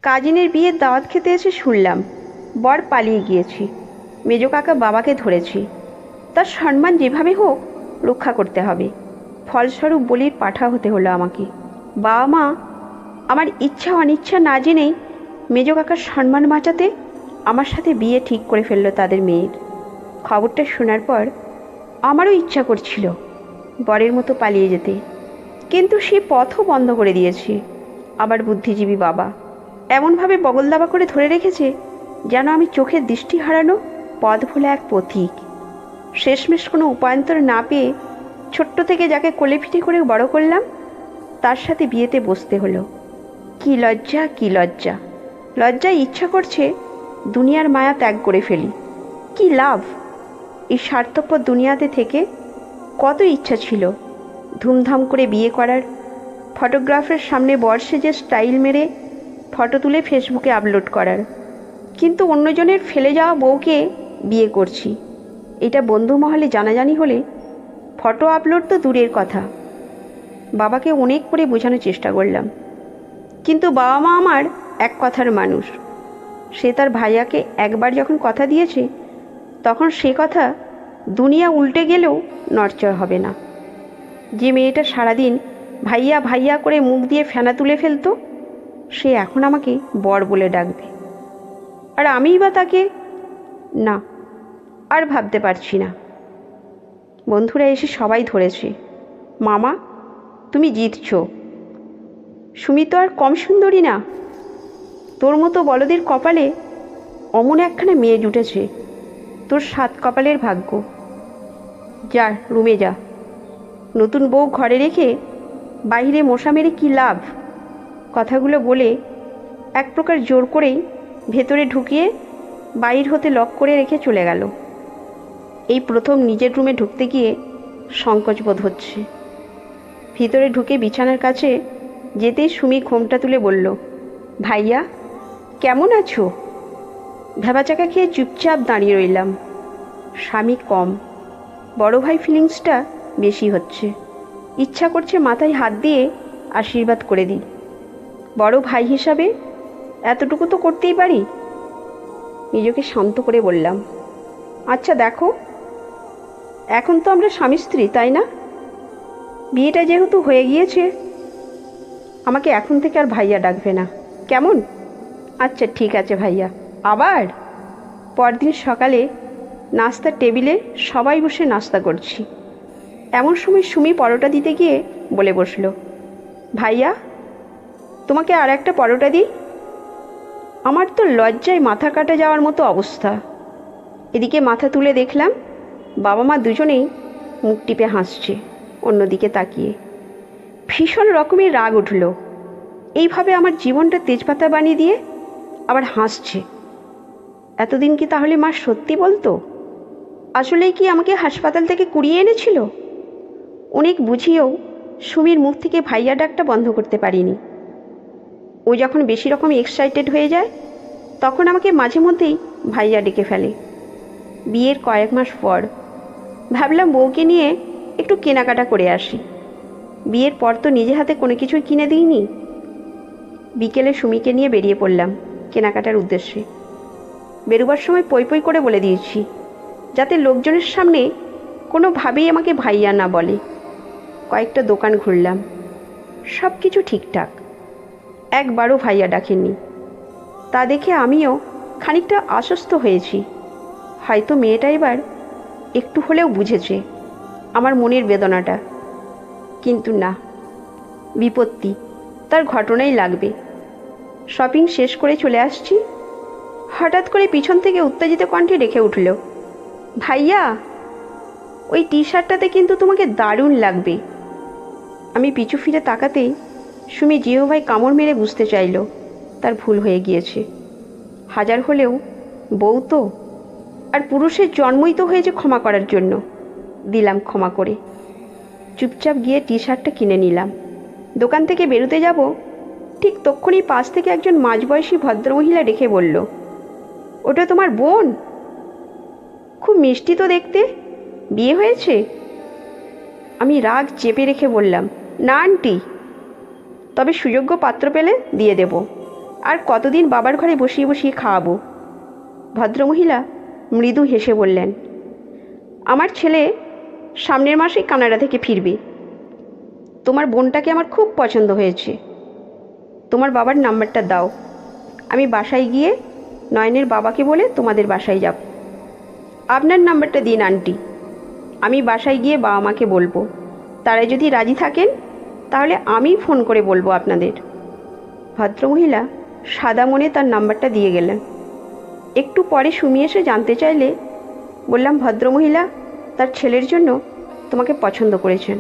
কাজিনের বিয়ের দাওয়াত খেতে এসে শুনলাম বর পালিয়ে গিয়েছি। মেজো কাকা বাবাকে ধরেছি, তার সম্মান যেভাবে হোক রক্ষা করতে হবে। ফলস্বরূপ বলির পাঠা হতে হলো আমাকে। বাবা মা আমার ইচ্ছা অনিচ্ছা না জেনেই মেজো কাকার সম্মান বাঁচাতে আমার সাথে বিয়ে ঠিক করে ফেললো তাদের মেয়ের। খবরটা শোনার পর আমারও ইচ্ছা করছিল বরের মতো পালিয়ে যেতে, কিন্তু সে পথও বন্ধ করে দিয়েছে। আবার বুদ্ধিজীবী বাবা এমনভাবে বগলদাবা করে ধরে রেখেছে যেন আমি চোখের দৃষ্টি হারানো পথ ভোলা এক পথিক। শেষমেশ কোনো উপায়ন্তর না পেয়ে ছোট্ট থেকে যাকে কোলে পিঠে করে বড় করলাম তার সাথে বিয়েতে বসতে হলো। কি লজ্জা, কি লজ্জা! লজ্জায় ইচ্ছা করছে দুনিয়ার মায়া ত্যাগ করে ফেলি। কি লাভ এই স্বার্থপর দুনিয়াতে থেকে? কত ইচ্ছা ছিল ধুমধাম করে বিয়ে করার, ফটোগ্রাফের সামনে বর সেজে স্টাইল মেরে ফটো তুলে ফেসবুকে আপলোড করার, কিন্তু অন্যজনের ফেলে যাওয়া বউকে বিয়ে করছি এটা বন্ধু মহলে জানাজানি হলে ফটো আপলোড তো দূরের কথা। বাবাকে অনেক করে বোঝানোর চেষ্টা করলাম, কিন্তু বাবা মা আমার এক কথার মানুষ। সে তার ভাইয়াকে একবার যখন কথা দিয়েছে তখন সে কথা দুনিয়া উল্টে গেলেও নড়চড় হবে না। যে মেয়েটা সারাদিন ভাইয়া ভাইয়া করে মুখ দিয়ে ফেনা তুলে ফেলতো সে এখন আমাকে বর বলে ডাকবে, আর আমিই বা তাকে না, আর ভাবতে পারছি না। বন্ধুরা এসে সবাই ধরেছে, মামা তুমি জিতছ, সুমি তো আর কম সুন্দরী না, তোর মতো বলদের কপালে অমন একখানা মেয়ে জুটেছে, তোর 7 কপালের ভাগ্য। যা রুমে যা, নতুন বউ ঘরে রেখে বাইরে মশা মেরে কী লাভ? কথাগুলো বলে এক প্রকার জোর করেই ভেতরে ঢুকিয়ে বাইর হতে লক করে রেখে চলে গেল। এই প্রথম নিজের রুমে ঢুকতে গিয়ে সংকোচ বোধ হচ্ছে। ভিতরে ঢুকে বিছানার কাছে যেতেই সুমি ঘোমটা তুলে বলল, ভাইয়া কেমন আছো? ভেবাচাকা খেয়ে চুপচাপ দাঁড়িয়ে রইলাম। স্বামী কম, বড় ভাই ফিলিংসটা বেশি হচ্ছে। ইচ্ছা করছে মাথায় হাত দিয়ে আশীর্বাদ করে দিই। বড় ভাই হিসাবে এতটুকু তো করতেই পারি। নিজেকে শান্ত করে বললাম, আচ্ছা দেখো, এখন তো আমরা স্বামী স্ত্রী, তাই না? বিয়েটা যেহেতু হয়ে গিয়েছে আমাকে এখন থেকে আর ভাইয়া ডাকবে না, কেমন? আচ্ছা ঠিক আছে ভাইয়া। আবার পরদিন সকালে নাস্তার টেবিলে সবাই বসে নাস্তা করছি। এমন সময় সুমি পরোটা দিতে গিয়ে বলে বসলো, ভাইয়া তোমাকে আর একটা পরোটা দিই? আমার তো লজ্জায় মাথা কাটা যাওয়ার মতো অবস্থা। এদিকে মাথা তুলে দেখলাম বাবা মা দুজনেই মুখ টিপে হাসছে অন্যদিকে তাকিয়ে। ভীষণ রকমের রাগ উঠল, এইভাবে আমার জীবনটা তেজপাতা বানিয়ে দিয়ে আবার হাসছে। এতদিন কি তাহলে মা সত্যি বলতো? আসলেই কি আমাকে হাসপাতাল থেকে কুড়িয়ে এনেছিল? অনেক বুঝিয়েও সুমির মুখ থেকে ভাইয়া ডাকটা বন্ধ করতে পারিনি। ও যখন বেশি রকম এক্সাইটেড হয়ে যায় তখন আমাকে মাঝে মধ্যেই ভাইয়া ডেকে ফেলে। বিয়ের কয়েক মাস পর ভাবলাম বউকে নিয়ে একটু কেনাকাটা করে আসি। বিয়ের পর তো নিজে হাতে কোনো কিছুই কিনে দিইনি। বিকেলে সুমিকে নিয়ে বেরিয়ে পড়লাম কেনাকাটার উদ্দেশ্যে। বেরোবার সময় পই পই করে বলে দিয়েছি যাতে লোকজনের সামনে কোনোভাবেই আমাকে ভাইয়া না বলে। কয়েকটা দোকান ঘুরলাম, সব কিছু ঠিকঠাক, একবারও ভাইয়া ডাকেননি। তা দেখে আমিও খানিকটা আশ্বস্ত হয়েছি, হয়তো মেয়েটা এবার একটু হলেও বুঝেছে আমার মনের বেদনাটা। কিন্তু না, বিপত্তি, তার ঘটনাই লাগবে। শপিং শেষ করে চলে আসছি, হঠাৎ করে পিছন থেকে উত্তেজিত কণ্ঠে ডেকে উঠল, ভাইয়া ওই টি শার্টটাতে কিন্তু তোমাকে দারুণ লাগবে। আমি পিছু ফিরে তাকাতেই সুমি জিহ্বায় কামড় মেরে বুঝতে চাইল তার ভুল হয়ে গিয়েছে। হাজার হলেও বউ তো, আর পুরুষের জন্মই তো হয়েছে ক্ষমা করার জন্য। দিলাম ক্ষমা করে। চুপচাপ গিয়ে টি শার্টটা কিনে নিলাম। দোকান থেকে বেরোতে যাব ঠিক তক্ষুনি পাশ থেকে একজন মাঝবয়সী ভদ্রমহিলা ডেকে বলল, ওটা তোমার বোন? খুব মিষ্টি তো দেখতে, বিয়ে হয়েছে? আমি রাগ চেপে রেখে বললাম, না আন্টি, তবে সুযোগ্য পাত্র পেলে দিয়ে দেব। আর কতদিন বাবার ঘরে বসিয়ে বসিয়ে খাওয়াবো? ভদ্রমহিলা মৃদু হেসে বললেন, আমার ছেলে সামনের মাসেই কানাডা থেকে ফিরবে। তোমার বোনটাকে আমার খুব পছন্দ হয়েছে। তোমার বাবার নাম্বারটা দাও, আমি বাসায় গিয়ে নয়নের বাবাকে বলে তোমাদের বাসায় যাব। আপনার নাম্বারটা দিন আন্টি, আমি বাসায় গিয়ে বাবা মাকে বলবো। তারা যদি রাজি থাকেন তাহলে আমি ফোন করে বলবো আপনাদের। ভদ্রমহিলা সাদা মনে তার নাম্বারটা দিয়ে গেলেন। একটু পরে সুমি এসে জানতে চাইলে বললাম, ভদ্রমহিলা তার ছেলের জন্য তোমাকে পছন্দ করেছেন।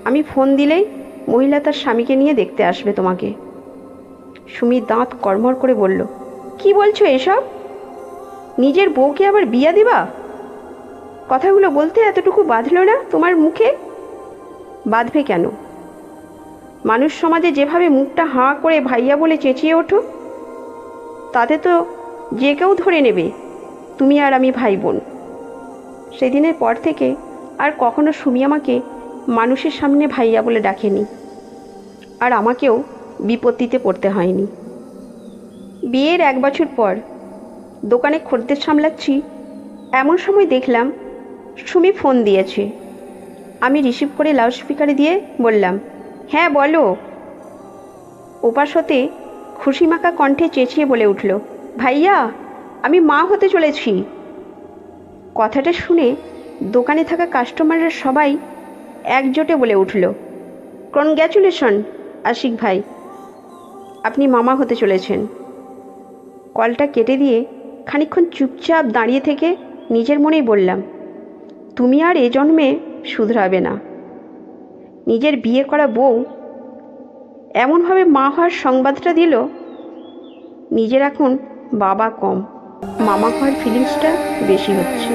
আমি ফোন দিলেই মহিলা তার স্বামীকে নিয়ে দেখতে আসবে তোমাকে। সুমি দাঁত কড়মড় করে বলল, কি বলছো এসব? নিজের বউকে আবার বিয়া দিবা? কথাগুলো বলতে এতটুকু বাঁধল না তোমার মুখে? বাঁধবে কেন? মানুষ সমাজে যেভাবে মুখটা হাঁ করে ভাইয়া বলে চেঁচিয়ে ওঠো, তাতে তো যে কেউ ধরে নেবে তুমি আর আমি ভাই বোন। সেদিনের পর থেকে আর কখনো সুমি আমাকে মানুষের সামনে ভাইয়া বলে ডাকেনি, আর আমাকেও বিপত্তিতে পড়তে হয়নি। বিয়ের 1 বছর পর দোকানে খদ্দের সামলাচ্ছি, এমন সময় দেখলাম সুমি ফোন দিয়েছে। আমি রিসিভ করে লাউডস্পিকারে দিয়ে বললাম, হ্যাঁ বলো। ওপাশ হতে খুশিমাখা কণ্ঠে চেঁচিয়ে বলে উঠল, ভাইয়া আমি মা হতে চলেছি। কথাটা শুনে দোকানে থাকা কাস্টমাররা সবাই একজোটে বলে উঠল, কনগ্র্যাচুলেশন আশিক ভাই, আপনি মামা হতে চলেছেন। কলটা কেটে দিয়ে খানিকক্ষণ চুপচাপ দাঁড়িয়ে থেকে নিজের মনেই বললাম, তুমি আর এ জন্মে শুধরাবে না। নিজের বিয়ে করা বউ এমনভাবে মা হওয়ার সংবাদটা দিল, নিজের এখন বাবা কম, মামা হওয়ার ফিলিংসটা বেশি হচ্ছে।